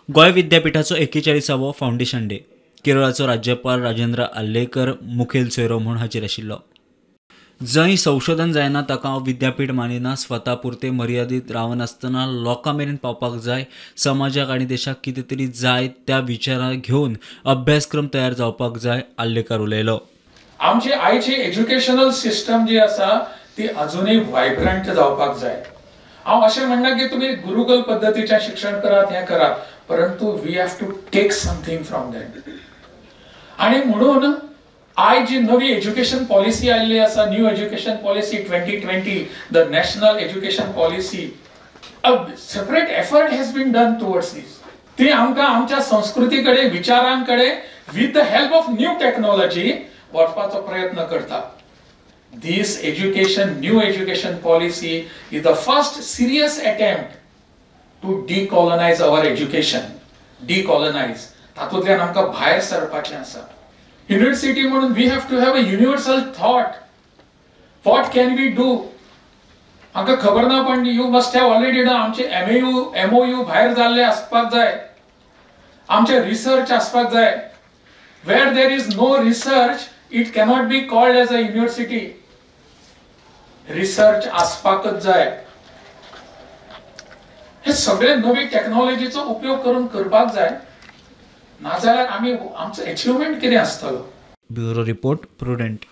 गोय विद्यापीठाचो 41वो foundation day केरळाचो राज्यपाल राजेंद्र आल्लेकर मुखेल सोयरो म्हूण हाजीर आशिल्लो. जंय संशोधन जायना ताका हांव विद्यापीठ मानिना. स्वता पुरते मर्यादीत रावनासतना लोकां मेरेन पावपाक जाय. समाजाक आनी देशाक कितें तरी जाय त्या विचारां घेवन अभ्यासक्रम तयार जावपाक जाय, आल्लेकर उलयलो. आमची आयची एज्युकेशनल सिस्टम जी आसा ती अजूनही व्हायब्रंट जावपाक जाय. हांव अशें म्हणना की तुम्ही गुरुकुल पद्धतीचें शिक्षण करात, हें करात, परंतु we have to take something from that. आणि म्हणून आय जी नवी एज्युकेशन पॉलिसी आयिल्ली आसा, new education policy 2020, the national education policy, a separate effort has been done towards this. ती आमकां आमच्या संस्कृतीकडे, विचारांकडे with the help of new technology वचपाचो प्रयत्न करता. This new education policy is the first serious attempt to decolonize our education. Decolonize. तातूंतल्यान आमकां भायर सरपाचें आसा. University म्हणून we have to have a universal thought. What can we do? आमकां खबर ना पण you must have already done. आमचे MOU भायर जाल्ले आसपाक जाय. आमचे रिसर्च आसपाक जाय. Where there is no research, it cannot be called as a university. Research आसपाकच जाय. हे सगळे नवी टेक्नॉलॉजीचो उपयोग करून करपाक जाय, नाजाल्यार आमी आमचो अचिव्हमेंट कितें आसतलो. Bureau report, prudent.